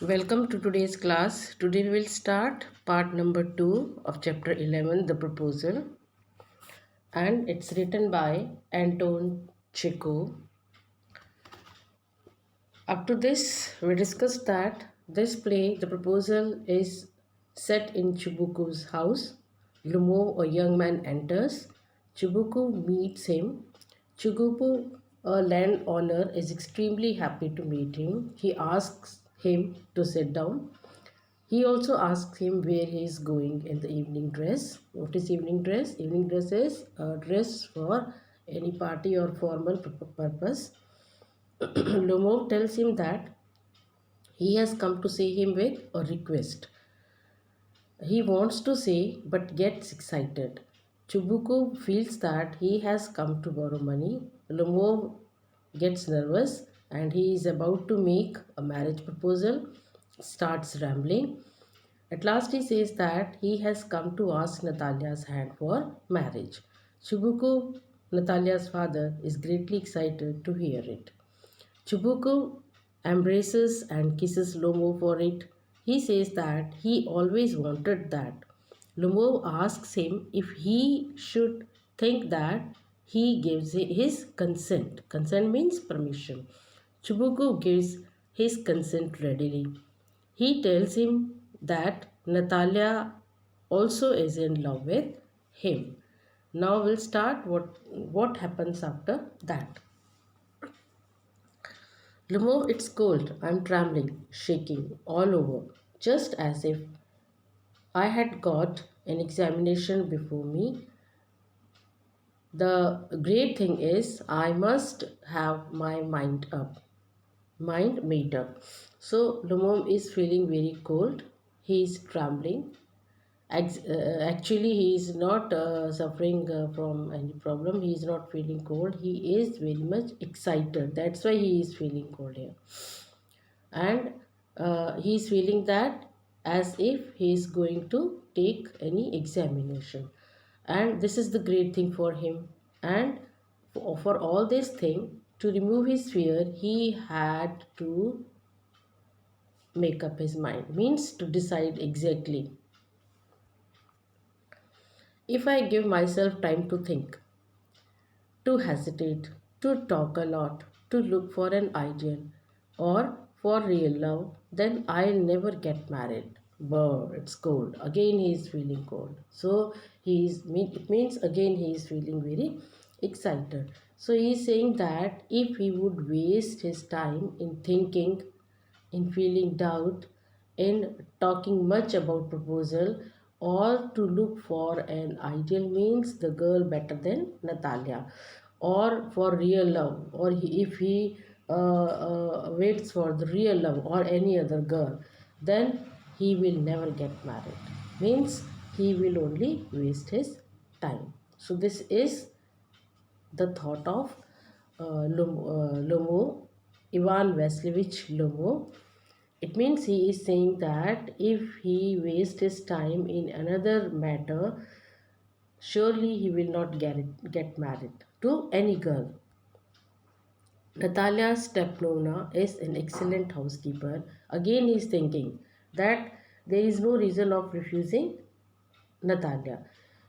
Welcome to today's class. Today we will start part number 2 of chapter 11, The Proposal, and it's written by Anton Chekhov. Up to this, we discussed that this play, The Proposal, is set in Chibuku's house. Lumov, a young man, enters. Chibuku meets him. Chibuku, a landowner, is extremely happy to meet him. He asks him to sit down. He also asks him where he is going in the evening dress. What is evening dress? Evening dress is a dress for any party or formal purpose. Lomov tells him that he has come to see him with a request. He wants to say but gets excited. Chubuku feels that he has come to borrow money. Lomov gets nervous and he is about to make a marriage proposal, starts rambling. At last he says that he has come to ask Natalia's hand for marriage. Chubuku, Natalia's father, is greatly excited to hear it. Chubuku embraces and kisses Lomo for it. He says that he always wanted that. Lomo asks him if he should think that he gives his consent. Consent means permission. Chubuku gives his consent readily. He tells him that Natalia also is in love with him. Now we'll start what happens after that. Limo, it's cold. I'm trembling, shaking all over, just as if I had got an examination before me. The great thing is I must have my mind made up. So Lumom is feeling very cold. He is trembling. Actually, he is not suffering from any problem. He is not feeling cold. He is very much excited. That's why he is feeling cold here. And he is feeling that as if he is going to take any examination. And this is the great thing for him. And for all this thing, to remove his fear, he had to make up his mind. Means to decide exactly. If I give myself time to think, to hesitate, to talk a lot, to look for an ideal or for real love, then I'll never get married. Brr, it's cold. Again, he is feeling cold. So it means again he is feeling very excited. So he is saying that if he would waste his time in thinking, in feeling doubt, in talking much about proposal, or to look for an ideal means the girl better than Natalia, or for real love, or if he waits for the real love or any other girl, then he will never get married. Means he will only waste his time. So this is the thought of Lomo, Ivan Vasilevich Lomo. It means he is saying that if he wastes his time in another matter, surely he will not get married to any girl. Natalia Stepnovna is an excellent housekeeper. Again, he is thinking that there is no reason of refusing Natalia.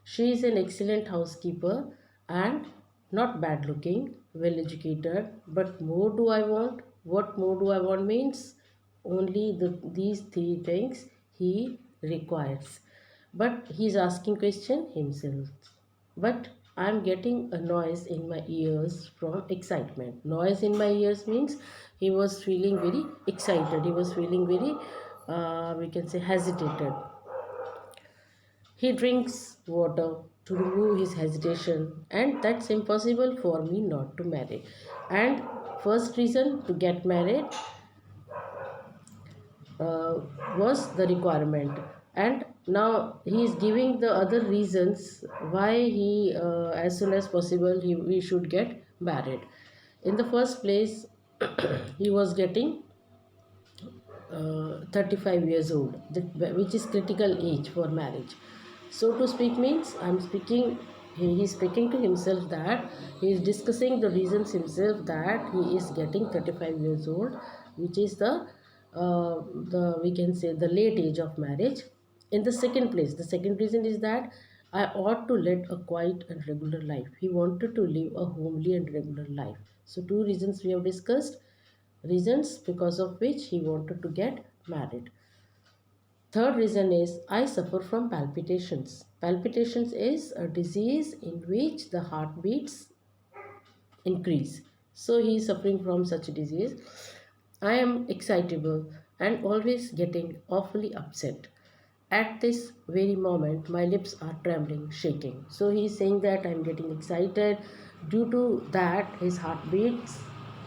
She is an excellent housekeeper and not bad looking, well educated. But more do I want? What more do I want means only these three things he requires. But he is asking question himself. But I am getting a noise in my ears from excitement. Noise in my ears means he was feeling very excited. He was feeling very, we can say, hesitated. He drinks water to remove his hesitation, and that's impossible for me not to marry. And first reason to get married uh, was the requirement, and now he is giving the other reasons why he as soon as possible he should get married. In the first place, he was getting 35 years old, which is critical age for marriage. So to speak means he is speaking to himself that he is discussing the reasons himself that he is getting 35 years old, which is the the we can say the late age of marriage. In the second place, the second reason is that I ought to lead a quiet and regular life. He wanted to live a homely and regular life. So two reasons we have discussed, reasons because of which he wanted to get married. Third reason is I suffer from palpitations. Palpitations is a disease in which the heartbeats increase. So he is suffering from such a disease. I am excitable and always getting awfully upset. At this very moment, my lips are trembling, shaking. So he is saying that I am getting excited. Due to that, his heartbeats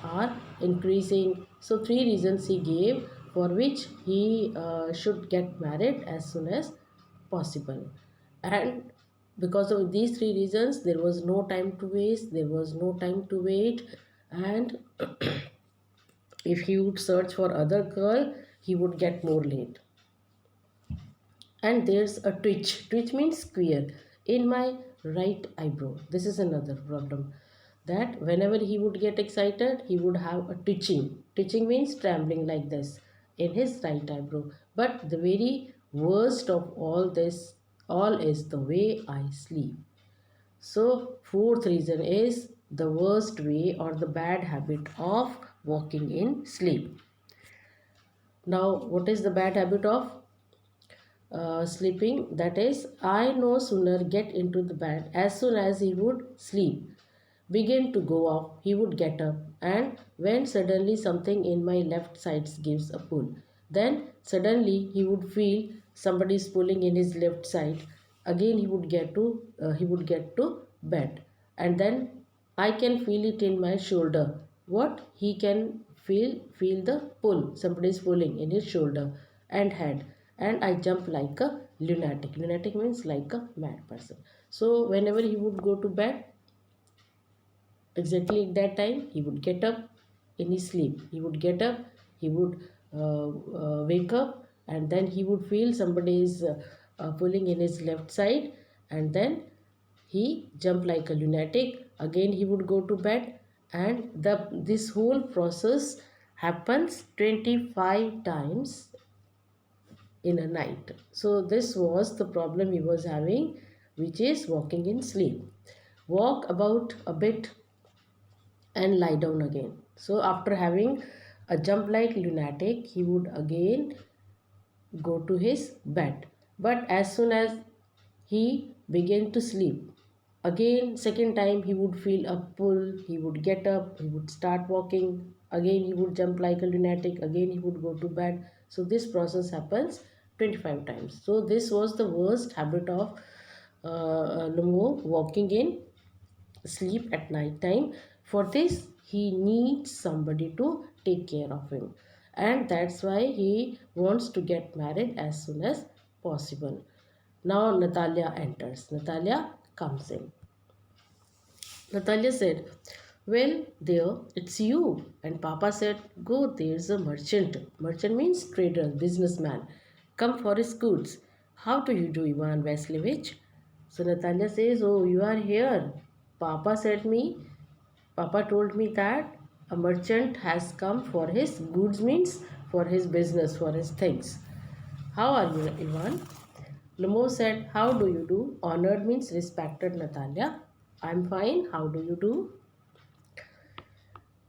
are increasing. So three reasons he gave for which he should get married as soon as possible. And because of these three reasons, there was no time to waste, there was no time to wait, and if he would search for other girl, he would get more late. And there's a twitch means square in my right eyebrow. This is another problem, that whenever he would get excited, he would have a twitching means trembling like this in his right eyebrow. But the very worst of all is the way I sleep. So fourth reason is the worst way or the bad habit of walking in sleep. Now what is the bad habit of sleeping? That is, I no sooner get into the bed, as soon as he would sleep begin to go off, he would get up, and when suddenly something in my left side gives a pull, then suddenly he would feel somebody is pulling in his left side. Again he would get to bed, and then I can feel it in my shoulder. What he can feel the pull, somebody is pulling in his shoulder and head, and I jump like a lunatic. Lunatic means like a mad person. So whenever he would go to bed, exactly at that time he would get up in his sleep. He would get up, he would wake up, and then he would feel somebody is pulling in his left side, and then he jumped like a lunatic. Again he would go to bed, and this whole process happens 25 times in a night. So this was the problem he was having, which is walking in sleep. Walk about a bit and lie down again. So after having a jump like lunatic, he would again go to his bed. But as soon as he began to sleep, again second time he would feel a pull, he would get up, he would start walking, again he would jump like a lunatic, again he would go to bed. So this process happens 25 times. So this was the worst habit of Lumo, walking in sleep at night time. For this he needs somebody to take care of him, and that's why he wants to get married as soon as possible. Now Natalia enters. Natalia comes in. Natalia said, well, there, it's you. And Papa said, go, there's a merchant. Merchant means trader, businessman, come for his goods. How do you do, Ivan Vasilevich? So Natalia says, oh, you are here. Papa said me, Papa told me that a merchant has come for his goods, means for his business, for his things. How are you, Ivan? Lumo said, how do you do? Honored means respected, Natalia. I'm fine. How do you do?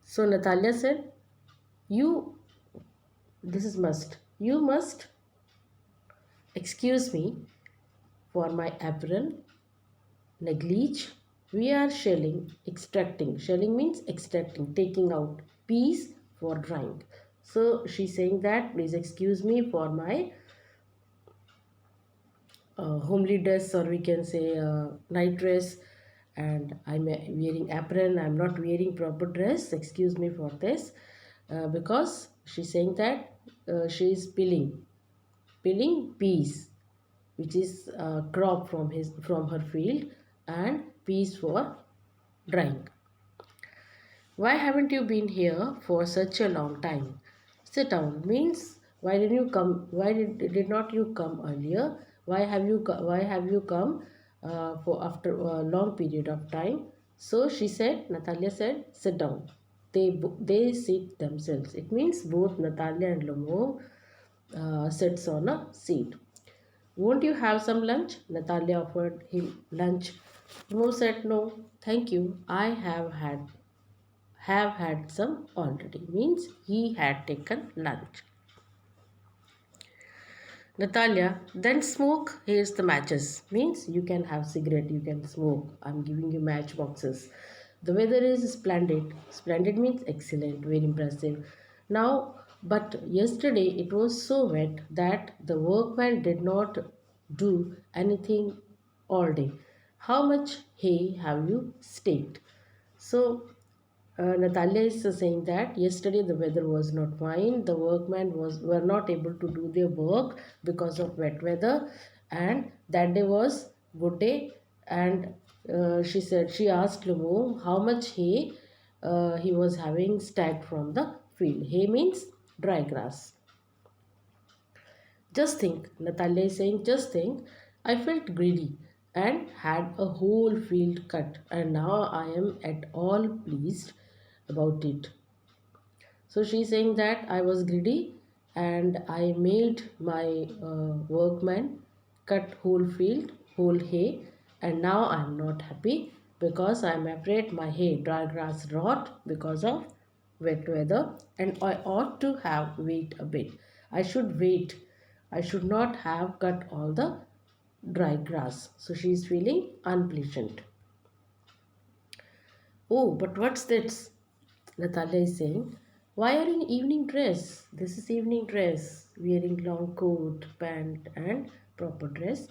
So Natalia said, you, this is must. You must excuse me for my apron, neglige. We are shelling, extracting. Shelling means extracting, taking out peas for drying. So she's saying that please excuse me for my homely dress, or we can say night dress, and I'm wearing apron. I'm not wearing proper dress. Excuse me for this, because she's saying that she is peeling peas, which is crop from her field, and peas for drying. Why haven't you been here for such a long time? Sit down means why didn't you come? Why did not you come earlier? Why have you come for after a long period of time? So she said, Natalia said, sit down. they sit themselves. It means both Natalia and Lomov sits on a seat. Won't you have some lunch? Natalia offered him lunch. Lomov said no, thank you. I have had some already. Means he had taken lunch. Natalia, then smoke. Here's the matches. Means you can have cigarette, you can smoke. I'm giving you match boxes. The weather is splendid. Splendid means excellent, very impressive. Now, but yesterday it was so wet that the workman did not do anything all day. How much hay have you staked? So Natalia is saying that yesterday the weather was not fine. The workmen were not able to do their work because of wet weather, and that day was good day. And she asked Lumo how much hay he was having stacked from the field. Hay means dry grass. Just think, Natalia is saying, just think, I felt greedy and had a whole field cut, and now I am at all pleased about it. So she's saying that I was greedy and I made my workman cut whole field, whole hay, and now I'm not happy because I'm afraid my hay, dry grass rot because of wet weather, and I ought to have wait a bit. I should wait. I should not have cut all the dry grass. So she's feeling unpleasant. Oh, but what's this? Natalia is saying, why are you in evening dress? This is evening dress, wearing long coat, pant, and proper dress.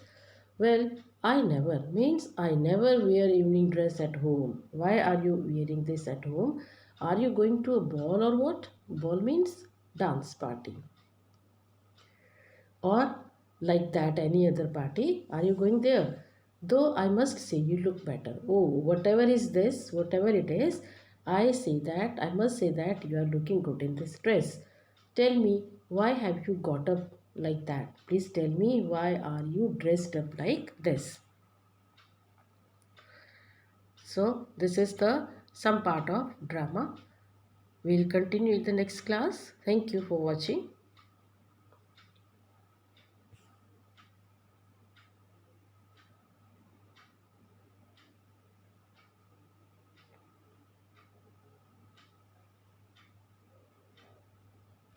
Well, I never, means I never wear evening dress at home. Why are you wearing this at home? Are you going to a ball or what? Ball means dance party. Or like that, any other party? Are you going there? Though I must say you look better. Oh, whatever is this, whatever it is, I must say that you are looking good in this dress. Tell me, why have you got up like that? Please tell me, why are you dressed up like this? So, this is the some part of drama. We'll continue in the next class. Thank you for watching.